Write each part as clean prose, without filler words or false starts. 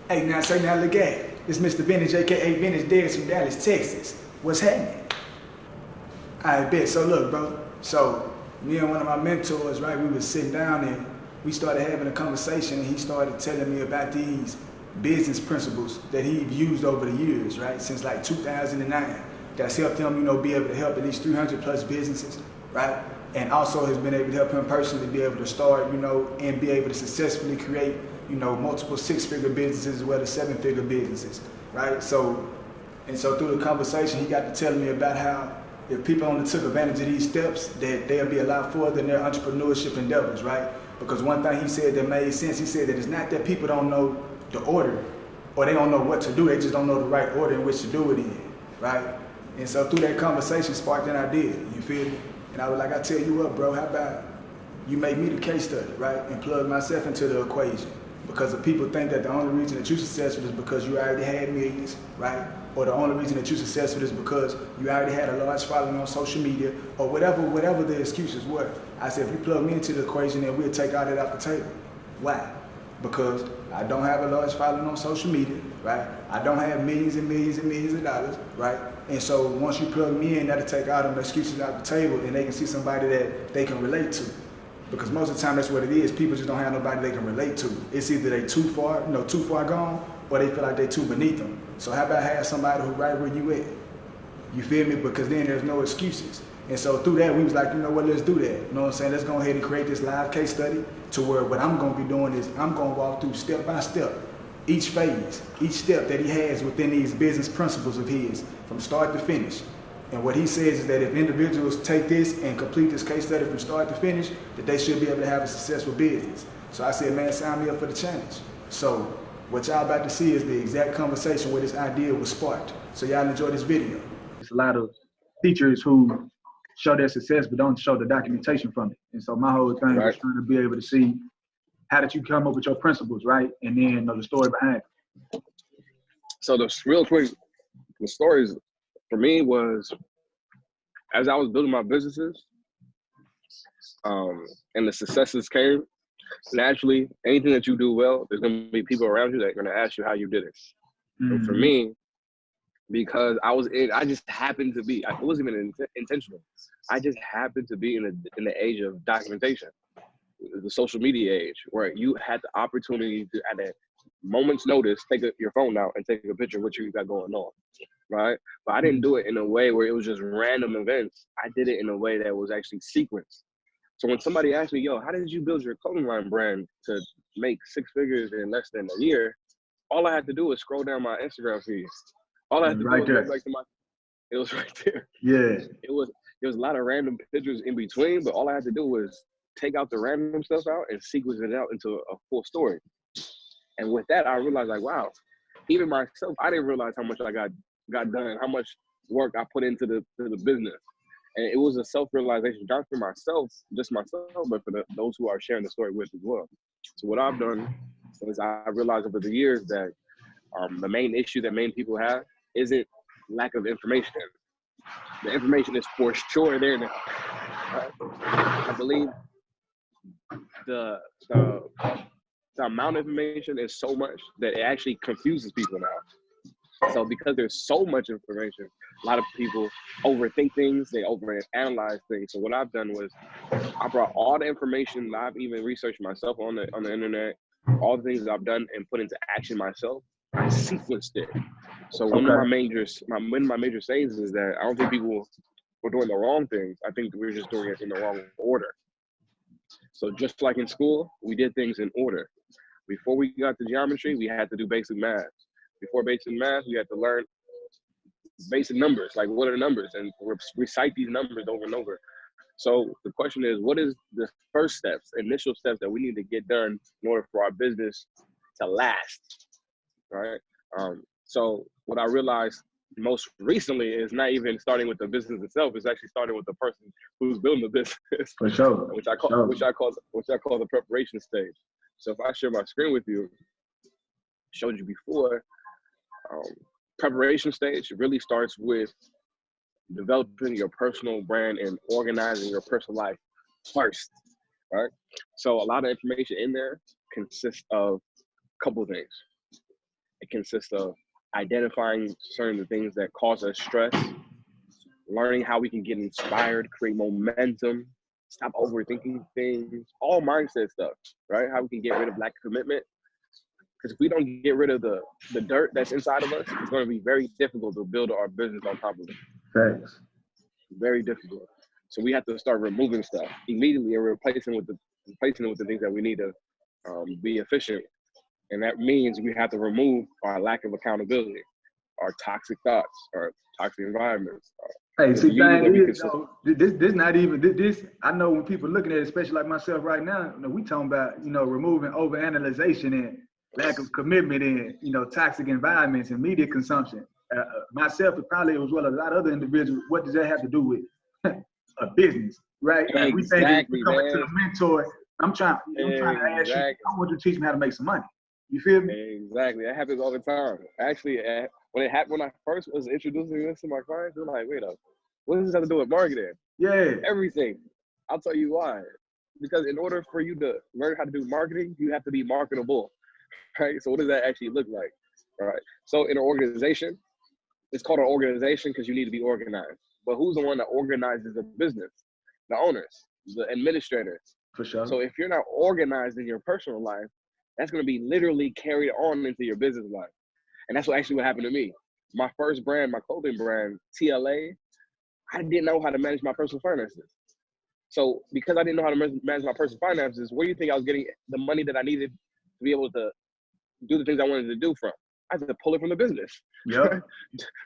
Hey, now say now look at it. It's Mr. Vintage, aka Vintage Dez from Dallas, Texas. What's happening? I bet. So look, bro. So me and one of my mentors, right, we was sitting down and we started having a conversation, and he started telling me about these business principles that he'd used over the years, right, since like 2009. That's helped him, be able to help at least 300 plus businesses, right? And also has been able to help him personally be able to start, and be able to successfully create, multiple six-figure businesses as well as seven-figure businesses, right? So through the conversation, he got to telling me about how if people only took advantage of these steps, that they'll be a lot further in their entrepreneurship endeavors, right? Because one thing he said that made sense, he said that it's not that people don't know the order or they don't know what to do, they just don't know the right order in which to do it in, right? And so through that conversation sparked an idea, you feel me? And I was like, I tell you what, bro, how about you make me the case study, right? And plug myself into the equation. Because if people think that the only reason that you're successful is because you already had millions, right? Or the only reason that you're successful is because you already had a large following on social media, or whatever the excuses were. I said, if you plug me into the equation, then we'll take all that off the table. Why? Because I don't have a large following on social media, right? I don't have millions and millions and millions of dollars, right? And so once you plug me in, that'll take all them excuses off the table, and they can see somebody that they can relate to. Because most of the time that's what it is. People just don't have nobody they can relate to. It's either they too far gone, or they feel like they too beneath them. So how about have somebody who right where you at? You feel me? Because then there's no excuses. And so through that, we was like, you know what, let's do that. You know what I'm saying? Let's go ahead and create this live case study to where what I'm gonna be doing is I'm gonna walk through step by step, each phase, each step that he has within these business principles of his, from start to finish. And what he says is that if individuals take this and complete this case study from start to finish, that they should be able to have a successful business. So I said, man, sign me up for the challenge. So what y'all about to see is the exact conversation where this idea was sparked. So y'all enjoy this video. There's a lot of teachers who show their success but don't show the documentation from it. And so my whole thing was trying to be able to see how did you come up with your principles, right? And then the story behind it. So real quick, the stories for me was, as I was building my businesses, and the successes came, naturally, anything that you do well, there's going to be people around you that are going to ask you how you did it. Mm-hmm. And for me, because I just happened to be, it wasn't even intentional. I just happened to be in the age of documentation, the social media age, where you had the opportunity to, at a moment's notice, take your phone out and take a picture of what you got going on, right? But I didn't do it in a way where it was just random events. I did it in a way that was actually sequenced. So when somebody asked me, yo, how did you build your clothing line brand to make six figures in less than a year? All I had to do was scroll down my Instagram feed. All I had to do was go back to it was right there. Yeah. There was a lot of random pictures in between, but all I had to do was take out the random stuff out and sequence it out into a full story. And with that, I realized, like, wow, even myself, I didn't realize how much I got done, how much work I put into the business. And it was a self-realization, not for myself, just myself, but for those who are sharing the story with as well. So what I've done is I realized over the years that the main issue that main people have isn't lack of information. The information is for sure there now. I believe the amount of information is so much that it actually confuses people now. So because there's so much information, a lot of people overthink things, they overanalyze things. So what I've done was I brought all the information that I've even researched myself on the internet, all the things that I've done and put into action myself. I sequenced it. So one of my major sayings is that I don't think people were doing the wrong things. I think we were just doing it in the wrong order. So just like in school, we did things in order. Before we got to geometry, we had to do basic math. Before basic math, we had to learn basic numbers, like what are the numbers, and recite these numbers over and over. So the question is, what is the first steps, initial steps that we need to get done in order for our business to last, right? So what I realized most recently is not even starting with the business itself; it's actually starting with the person who's building the business, for sure. which I call the preparation stage. So if I share my screen with you, showed you before, preparation stage really starts with developing your personal brand and organizing your personal life first, right? So a lot of information in there consists of a couple of things. It consists of identifying certain things that cause us stress, learning how we can get inspired, create momentum, stop overthinking things, all mindset stuff, right? How we can get rid of lack of commitment. Because if we don't get rid of the dirt that's inside of us, it's going to be very difficult to build our business on top of it. Thanks. Very difficult. So we have to start removing stuff immediately and replacing it with the things that we need to be efficient. And that means we have to remove our lack of accountability, our toxic thoughts, our toxic environments. Hey, see, thing is, though, this not even this. I know when people looking at it, especially like myself right now, you know, we talking about, you know, removing overanalyzation and lack of commitment and, you know, toxic environments and media consumption. Myself, and probably as well as a lot of other individuals. What does that have to do with a business, right? Like Exactly, we coming to the mentor. I'm trying to ask you. I want you to teach me how to make some money. You feel me? Exactly. That happens all the time. Actually, when it happened, when I first was introducing this to my clients, they're like, wait up, what does this have to do with marketing? Yeah. Everything. I'll tell you why. Because in order for you to learn how to do marketing, you have to be marketable, right? So what does that actually look like, all right? So in an organization, it's called an organization because you need to be organized. But who's the one that organizes the business? The owners, the administrators. For sure. So if you're not organized in your personal life, that's going to be literally carried on into your business life. And that's what happened to me. My first brand, my clothing brand, TLA, I didn't know how to manage my personal finances. So because I didn't know how to manage my personal finances, where do you think I was getting the money that I needed to be able to do the things I wanted to do from? I had to pull it from the business. Yep.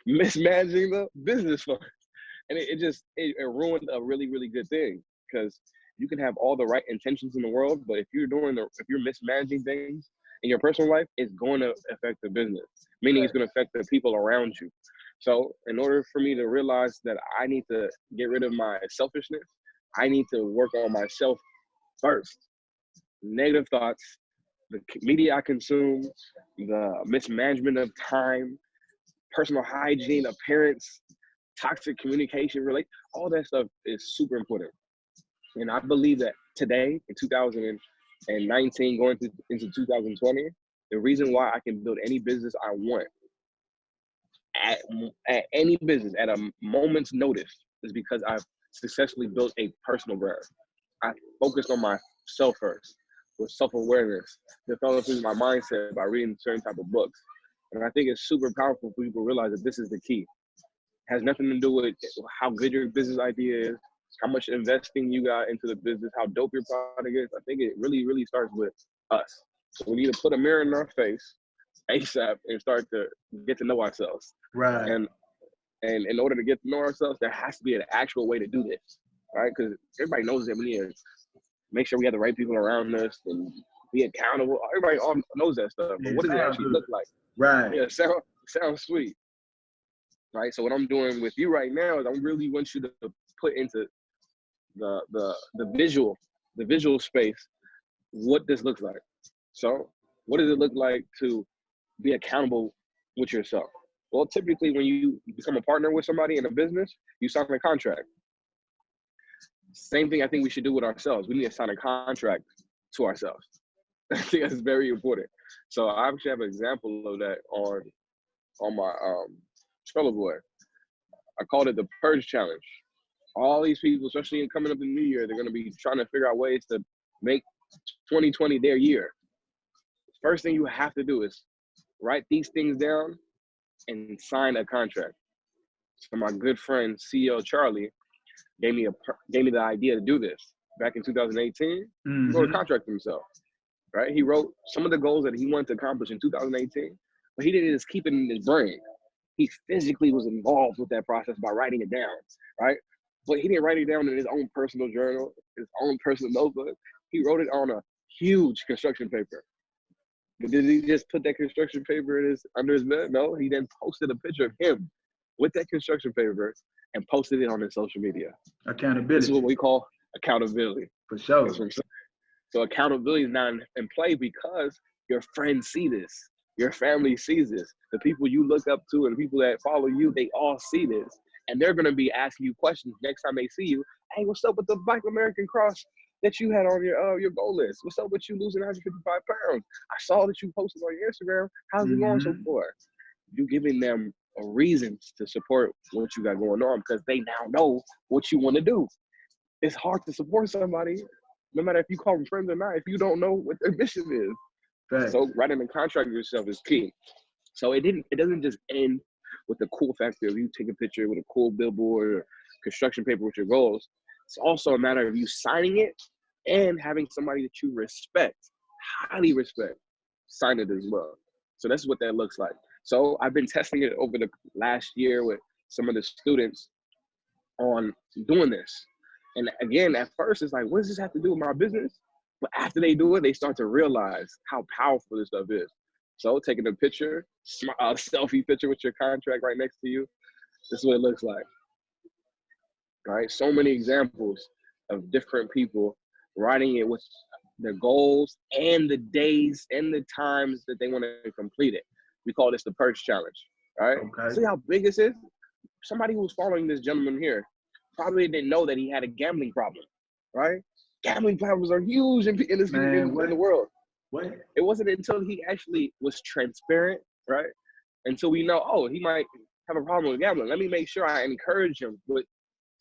Mismanaging the business fund. And it ruined a really, really good thing, because you can have all the right intentions in the world, but if you're mismanaging things in your personal life, it's going to affect the business, meaning it's going to affect the people around you. So in order for me to realize that I need to get rid of my selfishness, I need to work on myself first. Negative thoughts, the media I consume, the mismanagement of time, personal hygiene, appearance, toxic communication, all that stuff is super important. And I believe that today, in 2019, going into 2020, the reason why I can build any business I want at any business at a moment's notice is because I've successfully built a personal brand. I focused on myself first, with self-awareness, developing my mindset by reading certain type of books. And I think it's super powerful for people to realize that this is the key. It has nothing to do with how good your business idea is, how much investing you got into the business, how dope your product is. I think it really, really starts with us. So we need to put a mirror in our face ASAP and start to get to know ourselves. Right. And in order to get to know ourselves, there has to be an actual way to do this, right? Because everybody knows that we need to make sure we have the right people around us and be accountable. Everybody all knows that stuff. But what does it actually look like? Right. Yeah, sounds sweet. Right. So what I'm doing with you right now is I really want you to put into the visual space what this looks like. So what does it look like to be accountable with yourself? Well, typically when you become a partner with somebody in a business, you sign a contract. Same thing I think we should do with ourselves. We need to sign a contract to ourselves. I think that's very important. So I actually have an example of that on my Trello board. I called it the Purge Challenge. All these people, especially coming up in the new year, they're going to be trying to figure out ways to make 2020 their year. First thing you have to do is write these things down and sign a contract. So my good friend, CEO Charlie, gave me the idea to do this back in 2018. He wrote a contract for himself, right? He wrote some of the goals that he wanted to accomplish in 2018, but he didn't just keep it in his brain. He physically was involved with that process by writing it down, right? But he didn't write it down in his own personal journal, his own personal notebook. He wrote it on a huge construction paper. But did he just put that construction paper under his bed? No, he then posted a picture of him with that construction paper and posted it on his social media. Accountability. This is what we call accountability. For sure. So accountability is not in play because your friends see this. Your family sees this. The people you look up to and the people that follow you, they all see this. And they're going to be asking you questions next time they see you. Hey, what's up with the Black American Cross that you had on your goal list? What's up with you losing 155 pounds? I saw that you posted on your Instagram. How's it going so far? You giving them a reason to support what you got going on because they now know what you want to do. It's hard to support somebody, no matter if you call them friends or not, if you don't know what their mission is. Right. So writing the contract yourself is key. So it doesn't just end with the cool factor of you taking a picture with a cool billboard or construction paper with your goals. It's also a matter of you signing it and having somebody that you respect, highly respect, sign it as well. So that's what that looks like. So I've been testing it over the last year with some of the students on doing this. And again, at first it's like, what does this have to do with my business? But after they do it, they start to realize how powerful this stuff is. So taking a picture, a selfie picture with your contract right next to you, this is what it looks like. All right, so many examples of different people writing it with their goals and the days and the times that they want to complete it. We call this the purge challenge. All right, okay. See how big this is? Somebody who was following this gentleman here probably didn't know that he had a gambling problem, right? Gambling problems are huge in the world. What? It wasn't until he actually was transparent, right? Until we know, oh, he might have a problem with gambling. Let me make sure I encourage him with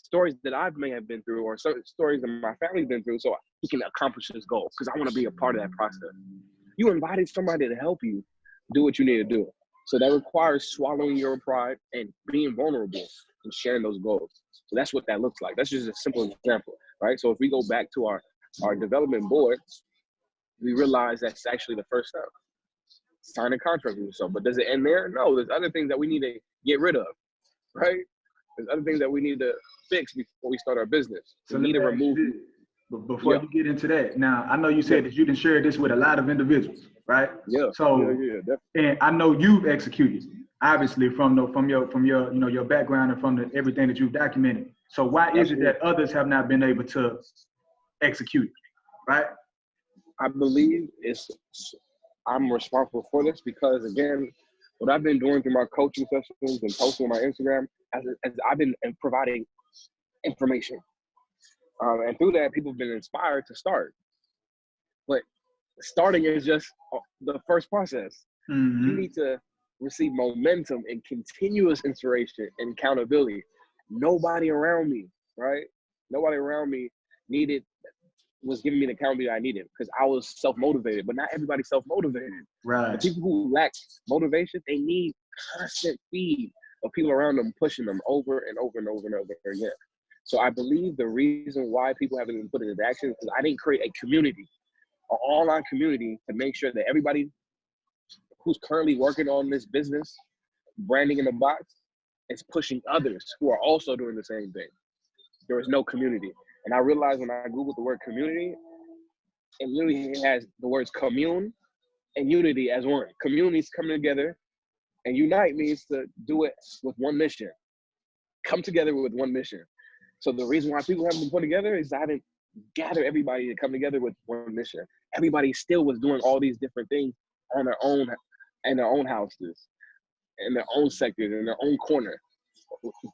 stories that I may have been through or certain stories that my family's been through so he can accomplish his goals because I want to be a part of that process. You invited somebody to help you do what you need to do. So that requires swallowing your pride and being vulnerable and sharing those goals. So that's what that looks like. That's just a simple example, right? So if we go back to our development board, we realize that's actually the first step. Sign a contract with yourself. But does it end there? No, there's other things that we need to get rid of, right? There's other things that we need to fix before we start our business. So we need to remove. But before you get into that, now I know you said that you done shared this with a lot of individuals, right? Yeah. So definitely. And I know you've executed, obviously from your background and from everything that you've documented. So why is it that others have not been able to execute, right? I believe I'm responsible for this because again, what I've been doing through my coaching sessions and posting on my Instagram, as I've been providing information. And through that, people have been inspired to start. But starting is just the first process. Mm-hmm. You need to receive momentum and continuous inspiration and accountability. Nobody around me, right? Nobody around me was giving me the accountability I needed because I was self-motivated, but not everybody's self-motivated. Right. The people who lack motivation, they need constant feed of people around them pushing them over and over and over and over again. So I believe the reason why people haven't been put into action is because I didn't create a community, an online community to make sure that everybody who's currently working on this business, branding in a box, is pushing others who are also doing the same thing. There is no community. And I realized when I Googled the word community, it literally has the words commune and unity as one. Communities coming together and unite means to do it with one mission. Come together with one mission. So the reason why people haven't been put together is I didn't gather everybody to come together with one mission. Everybody still was doing all these different things on their own, in their own houses, in their own sectors, in their own corner.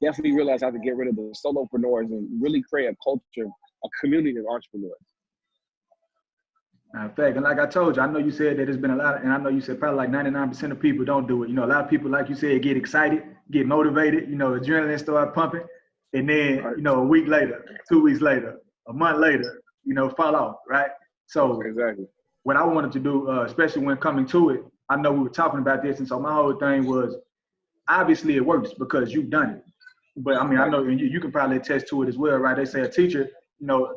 Definitely realized I have to get rid of the solopreneurs and really create a culture, a community of entrepreneurs. In fact, and like I told you, I know you said that there's been a lot, and I know you said probably like 99% of people don't do it. A lot of people, like you said, get excited, get motivated, adrenaline start pumping, and then, a week later, 2 weeks later, a month later, fall off, right? So exactly what I wanted to do, especially when coming to it, I know we were talking about this, and so my whole thing was, obviously it works because you've done it. But I mean, I know, and you can probably attest to it as well, right? They say a teacher,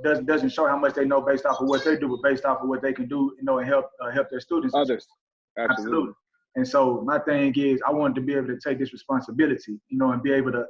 doesn't show how much they know based off of what they do, but based off of what they can do, and help their students. Others. Absolutely. And so my thing is, I wanted to be able to take this responsibility, and be able to,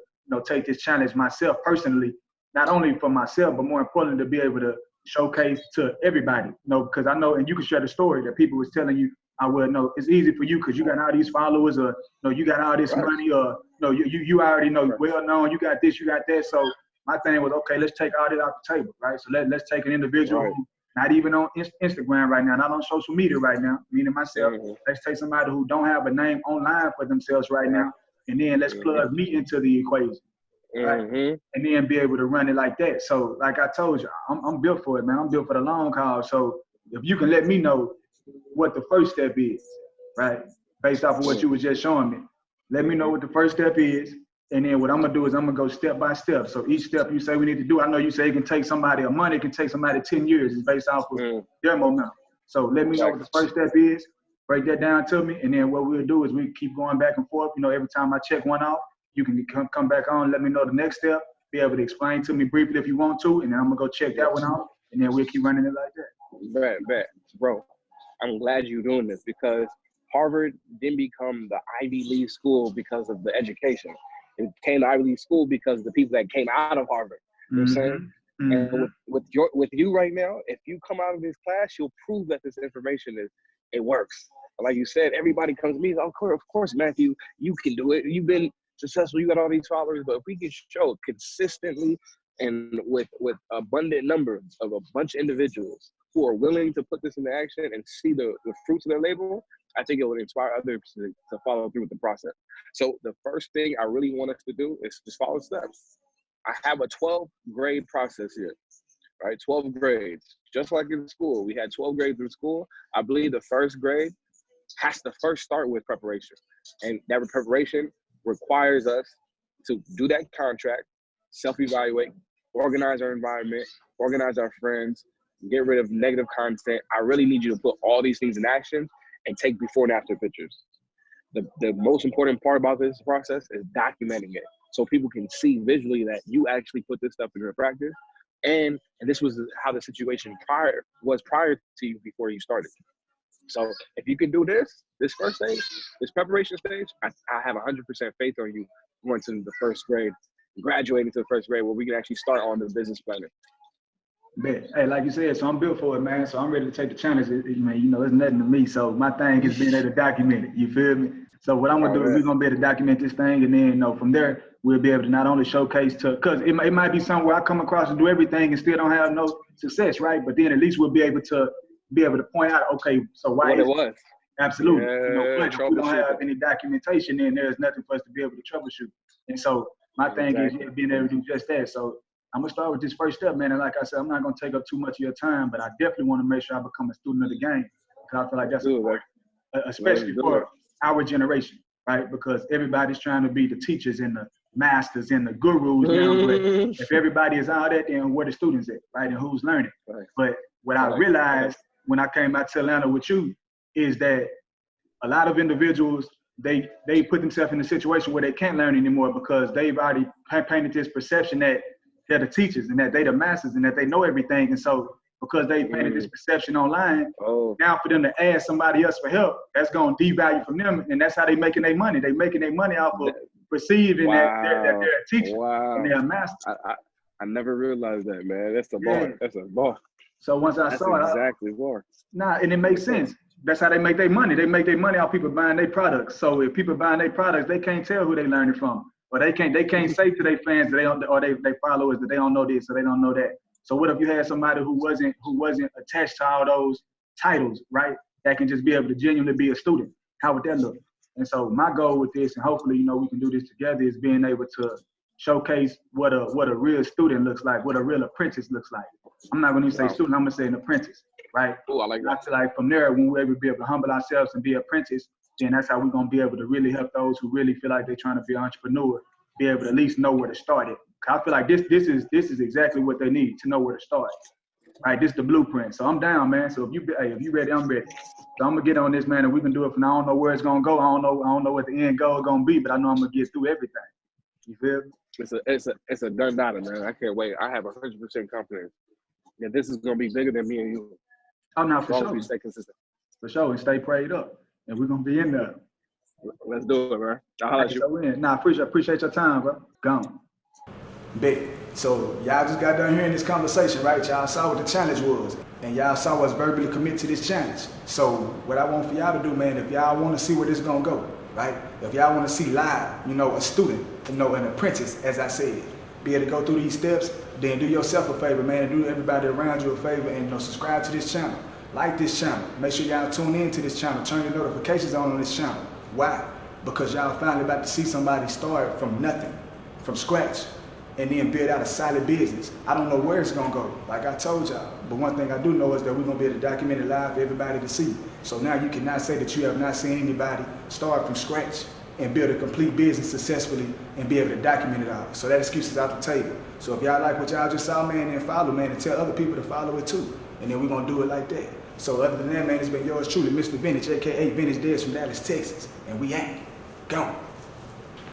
take this challenge myself personally, not only for myself, but more importantly, to be able to showcase to everybody, because I know, and you can share the story that people was telling you, I will know it's easy for you because you got all these followers, or you got all this money, or you already know well known, you got this, you got that. So my thing was, okay, let's take all that off the table, right? So let's take an individual who not even on Instagram right now, not on social media right now, meaning myself. Let's take somebody who don't have a name online for themselves right now, and then let's plug me into the equation. right? And then be able to run it like that. So like I told you, I'm built for it, man. I'm built for the long haul. So if you can let me know what the first step is, right? Based off of what you were just showing me. Let me know what the first step is. And then what I'm gonna do is I'm gonna go step by step. So each step you say we need to do, I know you say it can take somebody a month, it can take somebody 10 years. It's based off of their momentum. So let me know what the first step is, break that down to me. And then what we'll do is we keep going back and forth. You know, every time I check one off, you can come back on, let me know the next step, be able to explain to me briefly if you want to, and then I'm gonna go check that one out, and then we'll keep running it like that. Bet. Bro, I'm glad you're doing this because Harvard didn't become the Ivy League school because of the education. It became the Ivy League school because of the people that came out of Harvard. You know what I'm saying? And with you right now, if you come out of this class, you'll prove that this information it works. Like you said, everybody comes to me, of course, Matthew, you can do it. You've been successful, you got all these followers, but if we can show consistently and with abundant numbers of a bunch of individuals who are willing to put this into action and see the fruits of their labor, I think it would inspire others to follow through with the process. So the first thing I really want us to do is just follow steps. I have a 12-grade process here, right? 12 grades. Just like in school, we had 12 grades in school. I believe the first grade has to first start with preparation. And that preparation requires us to do that contract, self-evaluate, organize our environment, organize our friends, get rid of negative content. I really need you to put all these things in action and take before and after pictures. The most important part about this process is documenting it so people can see visually that you actually put this stuff into practice. And this was how the situation prior to you before you started. So if you can do this first stage, this preparation stage, I have 100% faith on you going to the first grade, graduating to the first grade where we can actually start on the business planning. Hey, like you said, so I'm built for it, man. So I'm ready to take the challenge. Man, you know, it's nothing to me. So my thing is being able to document it. You feel me? So what I'm gonna do is we're gonna be able to document this thing, and then you know from there we'll be able to not only showcase because it might be somewhere I come across and do everything and still don't have no success, right? But then at least we'll be able to point out, okay, so why what it was. Absolutely. You know, but if we don't have any documentation, then there's nothing for us to be able to troubleshoot. And so my thing is being able to do just that. So I'm gonna start with this first step, man. And like I said, I'm not gonna take up too much of your time, but I definitely want to make sure I become a student of the game because I feel like that's important, especially for our generation, right? Because everybody's trying to be the teachers and the masters and the gurus now. But if everybody is all that, then where the students at, right? And who's learning? Right. But what I realized when I came out to Atlanta with you is that a lot of individuals, they put themselves in a situation where they can't learn anymore because they've already painted this perception that they're the teachers and that they the masters and that they know everything. And so because they painted this perception online, now for them to ask somebody else for help, that's going to devalue from them. And that's how they making their money. They making their money off of perceiving that they're a teacher and they're a master. I never realized that, man. That's the bar. That's a bar. So once I saw it, exactly bar. And it makes sense. That's how they make their money. They make their money off people buying their products. So if people buying their products, they can't tell who they learning from. Or they can't say to their fans that they don't, or they followers that they don't know this or they don't know that. So what if you had somebody who wasn't attached to all those titles, right? That can just be able to genuinely be a student. How would that look? And so my goal with this, and hopefully, you know, we can do this together, is being able to showcase what a real student looks like, what a real apprentice looks like. I'm not going to say student, I'm going to say an apprentice, right? Oh, I like that. I feel like from there, when we're able to be able to humble ourselves and be apprentice, then that's how we're going to be able to really help those who really feel like they're trying to be an entrepreneur, be able to at least know where to start it. I feel like this is exactly what they need, to know where to start. Right, this is the blueprint. So I'm down, man. So if you ready, I'm ready. So I'm gonna get on this, man, and we can do it. I don't know where it's gonna go. I don't know what the end goal is gonna be, but I know I'm gonna get through everything. You feel me? It's a done data, man. I can't wait. I have 100% confidence that this is gonna be bigger than me and you. Oh, no, for sure. We stay consistent. For sure, and stay prayed up, and we're gonna be in there. Let's do it, man. I'll holler at you. Nah, appreciate your time, bro. Gone. Big. So y'all just got done hearing this conversation, right? Y'all saw what the challenge was, and y'all saw us verbally commit to this challenge. So what I want for y'all to do, man, if y'all want to see where this is gonna go, right? If y'all want to see live, you know, a student, you know, an apprentice, as I said, be able to go through these steps, then do yourself a favor, man, and do everybody around you a favor, and you know, subscribe to this channel, like this channel, make sure y'all tune in to this channel, turn your notifications on this channel. Why? Because y'all finally about to see somebody start from nothing, from scratch. and then build out a solid business. I don't know where it's gonna go, like I told y'all. But one thing I do know is that we're gonna be able to document it live for everybody to see. So now you cannot say that you have not seen anybody start from scratch and build a complete business successfully and be able to document it all. So that excuse is out the table. So if y'all like what y'all just saw, man, then follow, man, and tell other people to follow it too. And then we're gonna do it like that. So other than that, man, it's been yours truly, Mr. Vintage, aka Vintage Dares from Dallas, Texas. And we ain't gone.